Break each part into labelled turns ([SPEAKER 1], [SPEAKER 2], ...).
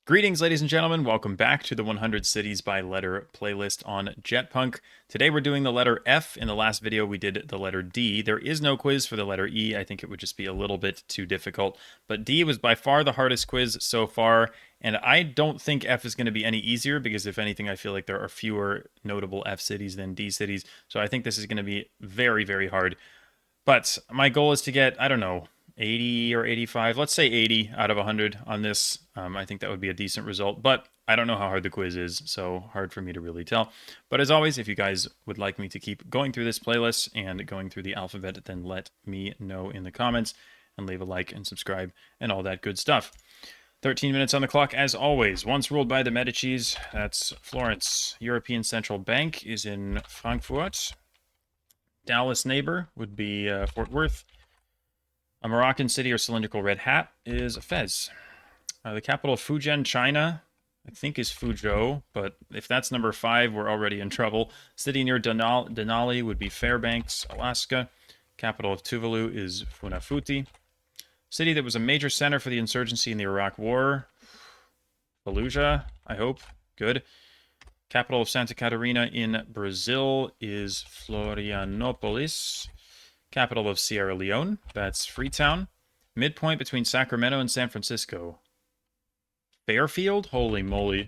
[SPEAKER 1] Greetings, ladies and gentlemen. Welcome back to the 100 Cities by Letter playlist on JetPunk. Today we're doing the letter F. In the last video, we did the letter D. There is no quiz for the letter E. I think it would just be a little bit too difficult. But D was by far the hardest quiz so far, and I don't think F is going to be any easier because, if anything, I feel like there are fewer notable F cities than D cities. So I think this is going to be very, very hard. But my goal is to get, I don't know, 80 or 85. Let's say 80 out of 100 on this. I think that would be a decent result. But I don't know how hard the quiz is, so hard for me to really tell. But as always, if you guys would like me to keep going through this playlist and going through the alphabet, then let me know in the comments and leave a like and subscribe and all that good stuff. 13 minutes on the clock, as always. Once ruled by the Medicis, that's Florence. European Central Bank is in Frankfurt. Dallas neighbor would be Fort Worth. A Moroccan city or cylindrical red hat is Fez. The capital of Fujian, China, I think is Fuzhou, but if that's number 5, we're already in trouble. City near Denali would be Fairbanks, Alaska. Capital of Tuvalu is Funafuti. City that was a major center for the insurgency in the Iraq War, Fallujah, I hope. Good. Capital of Santa Catarina in Brazil is Florianopolis. Capital of Sierra Leone, that's Freetown. Midpoint between Sacramento and San Francisco. Fairfield? Holy moly.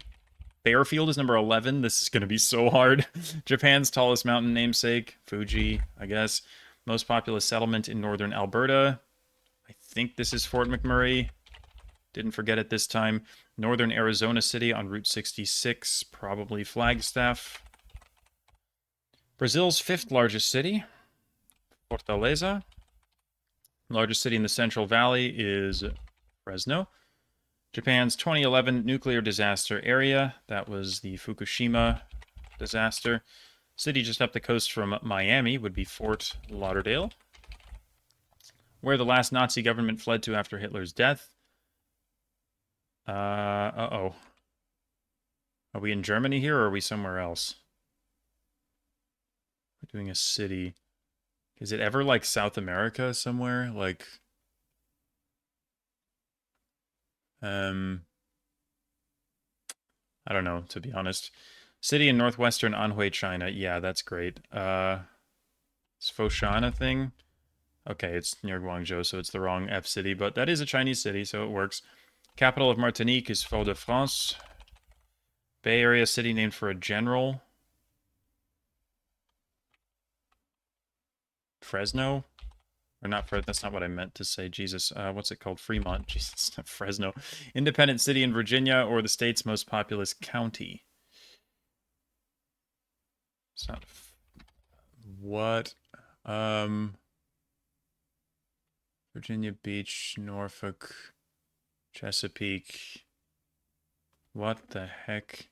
[SPEAKER 1] Fairfield is number 11. This is going to be so hard. Japan's tallest mountain namesake, Fuji, I guess. Most populous settlement in northern Alberta. I think this is Fort McMurray. Didn't forget it this time. Northern Arizona City on Route 66, probably Flagstaff. Brazil's 5th largest city, Fortaleza. Largest city in the Central Valley is Fresno. Japan's 2011 nuclear disaster area, that was the Fukushima disaster. City just up the coast from Miami would be Fort Lauderdale. Where the last Nazi government fled to after Hitler's death. Uh-oh. Are we in Germany here, or are we somewhere else? We're doing a city. Is it ever like South America somewhere? Like, I don't know, to be honest. City in northwestern Anhui, China. Yeah, that's great. It's Foshan a thing? Okay, it's near Guangzhou, so it's the wrong F city, but that is a Chinese city, so it works. Capital of Martinique is Fort-de-France. Bay Area city named for a general. Fresno? Or not Fresno, that's not what I meant to say. Jesus, what's it called? Fremont. Jesus, Fresno. Independent city in Virginia or the state's most populous county. It's not... What? Virginia Beach, Norfolk, Chesapeake. What the heck?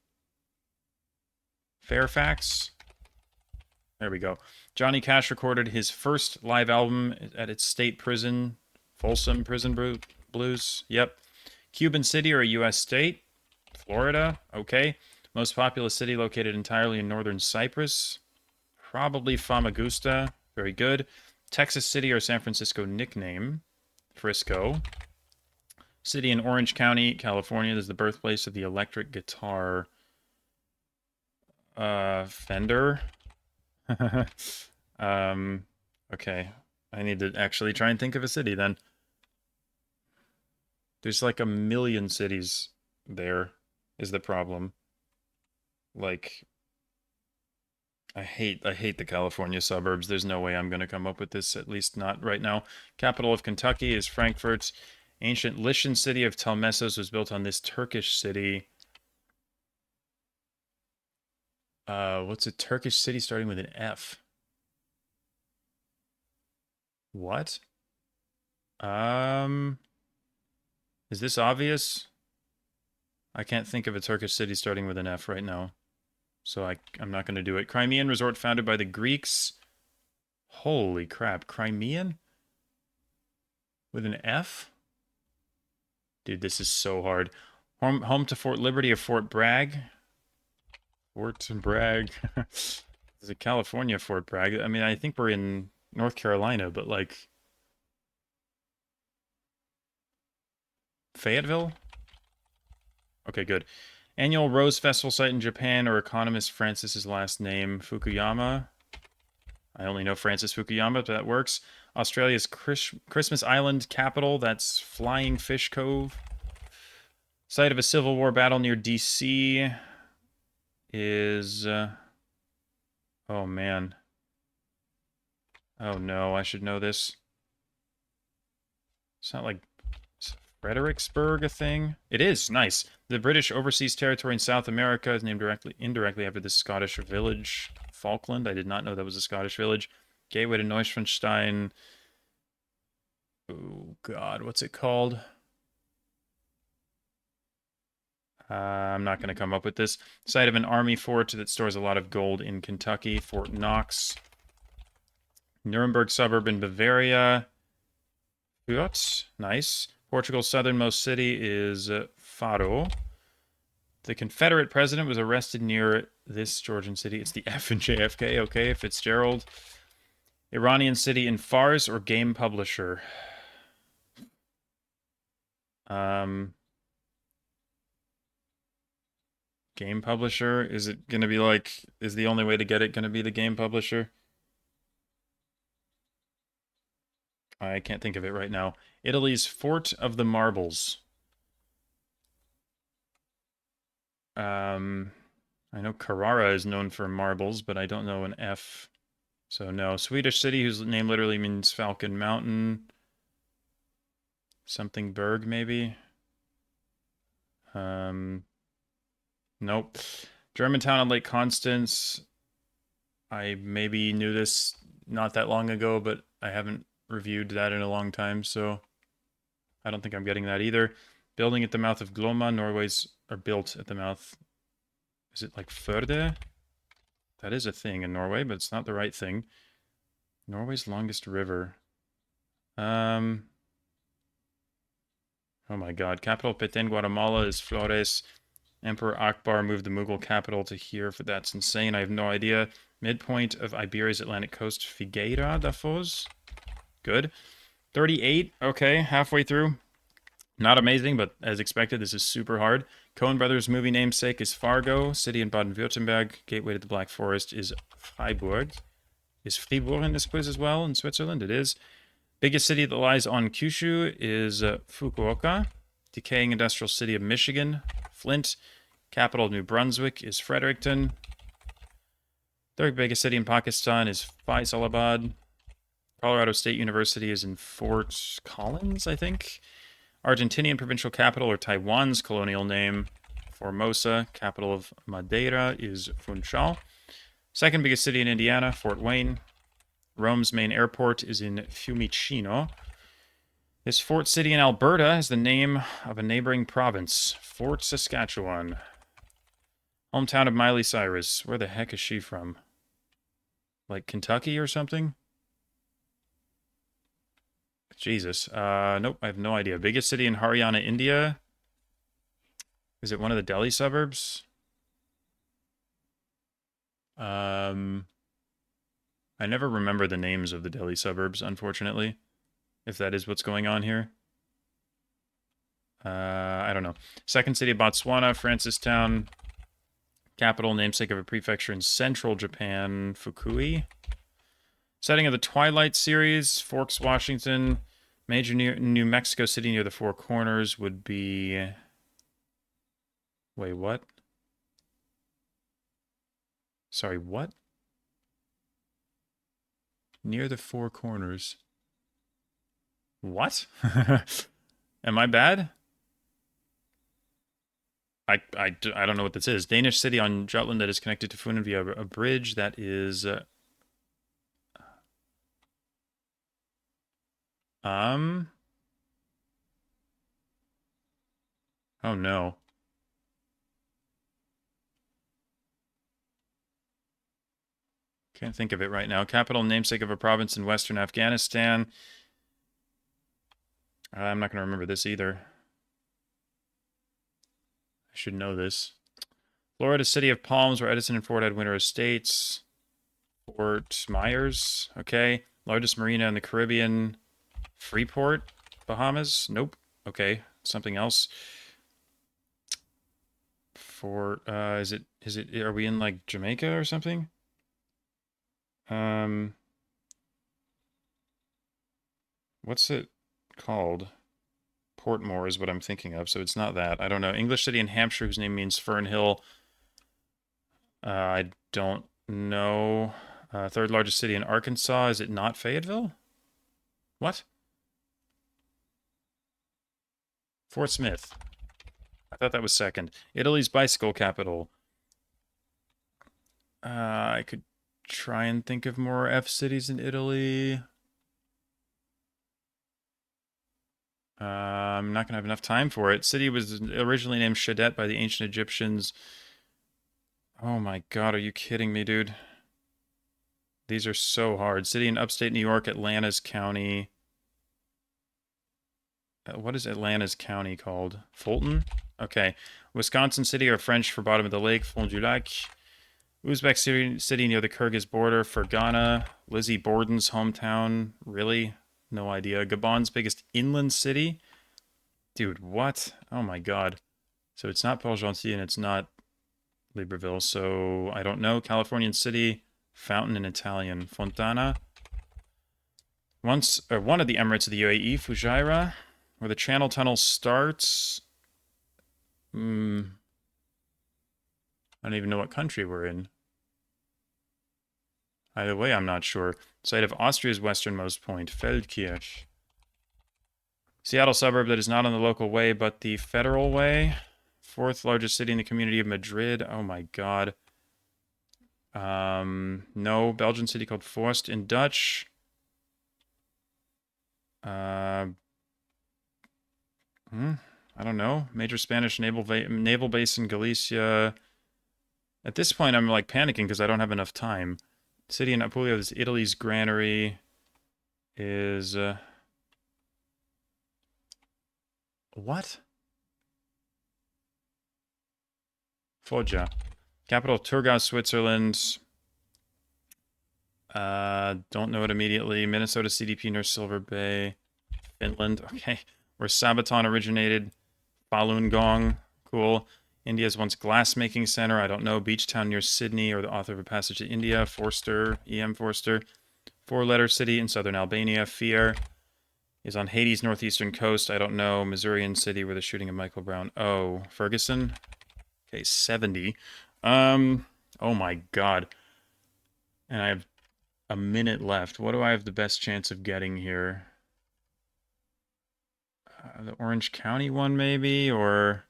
[SPEAKER 1] Fairfax? There we go. Johnny Cash recorded his first live album at its state prison, Folsom Prison Blues. Yep. Cuban city or a U.S. state? Florida. Okay. Most populous city located entirely in northern Cyprus? Probably Famagusta. Very good. Texas city or San Francisco nickname? Frisco. City in Orange County, California. This is the birthplace of the electric guitar. Fender. Okay. I need to actually try and think of a city then. There's like a million cities there, is the problem. Like, I hate the California suburbs. There's no way I'm going to come up with this, at least not right now. Capital of Kentucky is Frankfurt. Ancient Lycian city of Telmessos was built on this Turkish city. What's a Turkish city starting with an F? What? Is this obvious? I can't think of a Turkish city starting with an F right now. So I'm not going to do it. Crimean resort founded by the Greeks. Holy crap. Crimean? With an F? Dude, this is so hard. Home to Fort Liberty or Fort Bragg? Fort Bragg. There's a California Fort Bragg. I mean, I think we're in North Carolina, but like... Fayetteville? Okay, good. Annual Rose Festival site in Japan, or economist Francis's last name, Fukuyama. I only know Francis Fukuyama, but that works. Australia's Christmas Island capital, that's Flying Fish Cove. Site of a Civil War battle near DC is... oh, man. Oh, no, I should know this. It's not like... Is Fredericksburg a thing? It is. Nice. The British Overseas Territory in South America is named indirectly after this Scottish village. Falkland. I did not know that was a Scottish village. Gateway to Neuschwanstein. Oh, God. What's it called? I'm not going to come up with this. Site of an army fort that stores a lot of gold in Kentucky. Fort Knox. Nuremberg suburb in Bavaria. Fürth. Nice. Portugal's southernmost city is Faro. The Confederate president was arrested near this Georgian city. It's the F in JFK. Okay, Fitzgerald. Iranian city in Fars or game publisher. Game publisher? Is it going to be like, is the only way to get it going to be the game publisher? I can't think of it right now. Italy's Fort of the Marbles. I know Carrara is known for marbles, but I don't know an F. So no. Swedish city whose name literally means Falcon Mountain. Something Berg, maybe? Nope. Germantown on Lake Constance. I maybe knew this not that long ago, but I haven't reviewed that in a long time, so I don't think I'm getting that either. Building at the mouth of Glomma. Norway's are built at the mouth. Is it like Førde? That is a thing in Norway, but it's not the right thing. Norway's longest river. Oh my god. Capital Petén, Guatemala is Flores. Emperor Akbar moved the Mughal capital to here. That's insane. I have no idea. Midpoint of Iberia's Atlantic coast. Figueira da Foz. Good. 38. Okay, halfway through. Not amazing, but as expected, this is super hard. Coen Brothers' movie namesake is Fargo. City in Baden-Württemberg. Gateway to the Black Forest is Freiburg. Is Fribourg in this quiz as well in Switzerland? It is. Biggest city that lies on Kyushu is Fukuoka. Decaying industrial city of Michigan. Flint. Capital of New Brunswick is Fredericton. Third biggest city in Pakistan is Faisalabad. Colorado State University is in Fort Collins, I think. Argentinian provincial capital, or Taiwan's colonial name, Formosa. Capital of Madeira is Funchal. Second biggest city in Indiana, Fort Wayne. Rome's main airport is in Fiumicino. This fort city in Alberta has the name of a neighboring province, Fort Saskatchewan. Hometown of Miley Cyrus. Where the heck is she from? Like Kentucky or something? Jesus. Nope, I have no idea. Biggest city in Haryana, India. Is it one of the Delhi suburbs? I never remember the names of the Delhi suburbs, unfortunately. If that is what's going on here. I don't know. Second city of Botswana, Francistown. Capital, namesake of a prefecture in central Japan, Fukui. Setting of the Twilight series, Forks, Washington. Major New Mexico city near the Four Corners would be... Wait, what? Sorry, what? Near the Four Corners. What? Am I bad? I don't know what this is. Danish city on Jutland that is connected to Funen via a bridge that is... Oh no. Can't think of it right now. Capital, namesake of a province in western Afghanistan. I'm not going to remember this either. I should know this. Florida city of Palms, where Edison and Ford had winter estates. Fort Myers. Okay. Largest marina in the Caribbean. Freeport, Bahamas. Nope. Okay. Something else. For is it are we in like Jamaica or something? Um, what's it called? Portmore is what I'm thinking of, so it's not that. I don't know. English city in Hampshire whose name means Fern Hill. I don't know. Third largest city in Arkansas. Is it not Fayetteville? What? Fort Smith. I thought that was second. Italy's bicycle capital. I could try and think of more F cities in Italy. I'm not going to have enough time for it. City was originally named Shadet by the ancient Egyptians. Oh my god, are you kidding me, dude? These are so hard. City in upstate New York, Atlanta's county. What is Atlanta's county called? Fulton? Okay. Wisconsin City, or French for bottom of the lake, Fond du Lac. Uzbek city near the Kyrgyz border, Fergana. Lizzie Borden's hometown. Really? No idea. Gabon's biggest inland city? Dude, what? Oh my god. So it's not Port-Gentil and it's not Libreville, so I don't know. Californian city, fountain in Italian. Fontana. One of the Emirates of the UAE, Fujairah, where the Channel Tunnel starts. I don't even know what country we're in. Either way, I'm not sure. Site of Austria's westernmost point, Feldkirch. Seattle suburb that is not on the local way, but the federal way. Fourth largest city in the community of Madrid. Oh my god. No. Belgian city called Forst in Dutch. I don't know. Major Spanish naval base in Galicia. At this point, I'm like panicking because I don't have enough time. City in Apulia is Italy's granary. Is what? Foggia. Capital of Thurgau, Switzerland. Don't know it immediately. Minnesota CDP near Silver Bay. Finland. Okay. Where Sabaton originated. Falun Gong. Cool. India's once glass-making center. I don't know. Beach town near Sydney, or the author of A Passage to India. Forster. E.M. Forster. Four-letter city in southern Albania. Fier is on Haiti's northeastern coast. I don't know. Missourian city where the shooting of Michael Brown. Oh, Ferguson. Okay, 70. Oh my god. And I have a minute left. What do I have the best chance of getting here? The Orange County one, maybe, or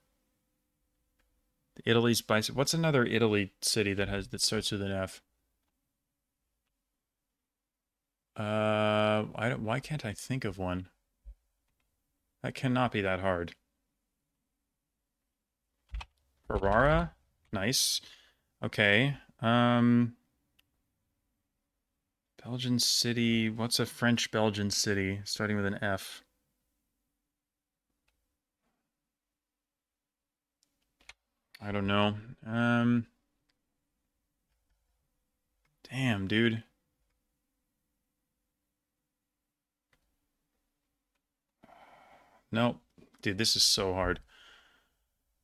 [SPEAKER 1] Italy's bicycle. What's another Italy city that starts with an F? I don't. Why can't I think of one? That cannot be that hard. Ferrara, nice. Okay. Belgian city. What's a French Belgian city starting with an F? I don't know. Damn, dude. Nope. Dude, this is so hard.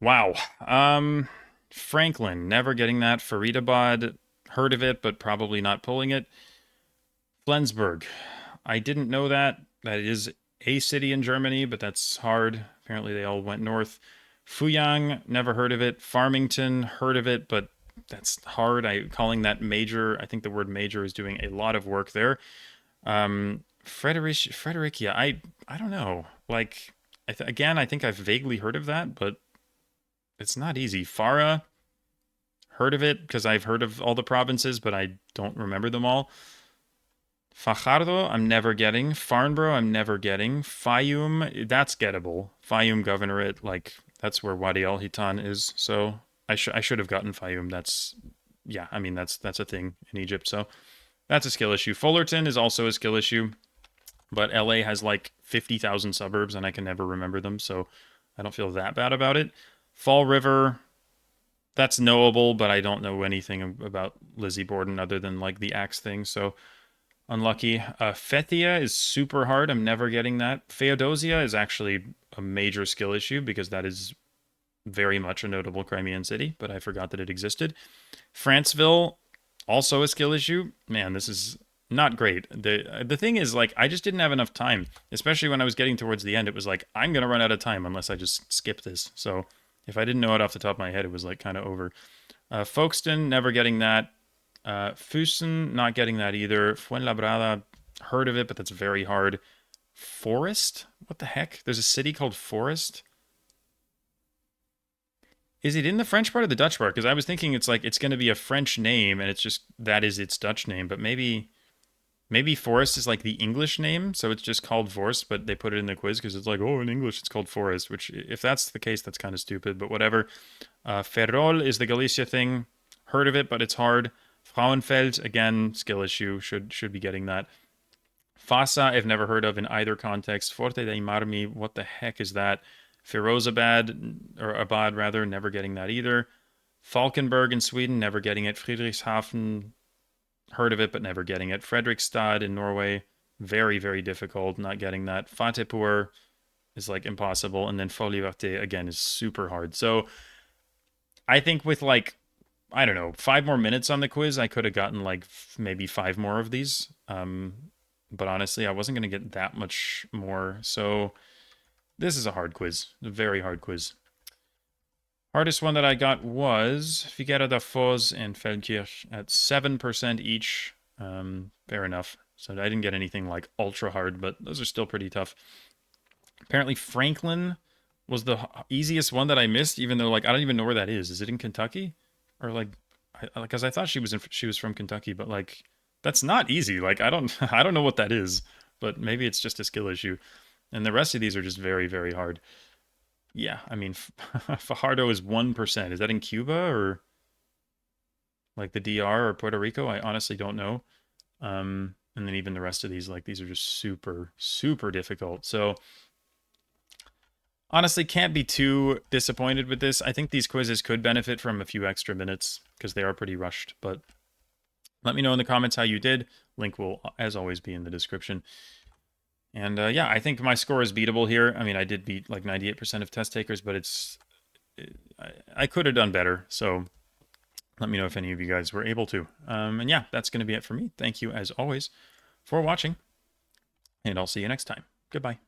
[SPEAKER 1] Wow. Franklin, never getting that. Faridabad, heard of it, but probably not pulling it. Flensburg. I didn't know that. That is a city in Germany, but that's hard. Apparently they all went north. Fuyang, never heard of it. Farmington, heard of it, but that's hard. Calling that major. I think the word major is doing a lot of work there. Fredericia. I don't know. Like again, I think I've vaguely heard of that, but it's not easy. Farah, heard of it because I've heard of all the provinces, but I don't remember them all. Fajardo, I'm never getting. Farnborough, I'm never getting. Fayum, that's gettable. Fayum Governorate, like that's where Wadi Al Hitan is. So I should have gotten Fayum. That's yeah. I mean that's a thing in Egypt. So that's a skill issue. Fullerton is also a skill issue, but LA has like 50,000 suburbs, and I can never remember them. So I don't feel that bad about it. Fall River, that's knowable, but I don't know anything about Lizzie Borden other than like the axe thing. So unlucky. Fethia is super hard. I'm never getting that. Feodosia is actually a major skill issue because that is very much a notable Crimean city, but I forgot that it existed. Franceville, also a skill issue. Man, this is not great. The thing is, like, I just didn't have enough time, especially when I was getting towards the end. It was like, I'm gonna run out of time unless I just skip this. So if I didn't know it off the top of my head, it was like kind of over. Folkestone, never getting that. Fusen, not getting that either. Fuenlabrada, heard of it, but that's very hard. Forest? What the heck? There's a city called Forest? Is it in the French part or the Dutch part? Because I was thinking it's like it's going to be a French name and it's just that is its Dutch name, but maybe Forest is like the English name, so it's just called Forest, but they put it in the quiz because it's like, oh, in English it's called Forest, which if that's the case, that's kind of stupid, but whatever. Ferrol is the Galicia thing. Heard of it, but it's hard. Frauenfeld, again, skill issue. Should be getting that. Fassa, I've never heard of in either context. Forte dei Marmi, what the heck is that? Firozabad, or Abad rather, never getting that either. Falkenberg in Sweden, never getting it. Friedrichshafen, heard of it, but never getting it. Fredrikstad in Norway, very, very difficult, not getting that. Fatehpur is like impossible. And then Folivarte, again, is super hard. So I think with like, I don't know, 5 more minutes on the quiz, I could have gotten like maybe 5 more of these. But honestly, I wasn't going to get that much more. So this is a hard quiz, a very hard quiz. Hardest one that I got was Figueira da Foz and Feldkirch at 7% each. Fair enough. So I didn't get anything like ultra hard, but those are still pretty tough. Apparently Franklin was the easiest one that I missed, even though like I don't even know where that is. Is it in Kentucky? Or like, because I thought she was from Kentucky, but like that's not easy. Like I don't I don't know what that is, but maybe it's just a skill issue. And the rest of these are just very, very hard. Yeah, I mean, Fajardo is 1%. Is that in Cuba or like the DR or Puerto Rico? I honestly don't know. And then even the rest of these, like these are just super, super difficult. So honestly, can't be too disappointed with this. I think these quizzes could benefit from a few extra minutes because they are pretty rushed. But let me know in the comments how you did. Link will, as always, be in the description. And yeah, I think my score is beatable here. I mean, I did beat like 98% of test takers, but I could have done better. So let me know if any of you guys were able to. And yeah, that's going to be it for me. Thank you, as always, for watching. And I'll see you next time. Goodbye.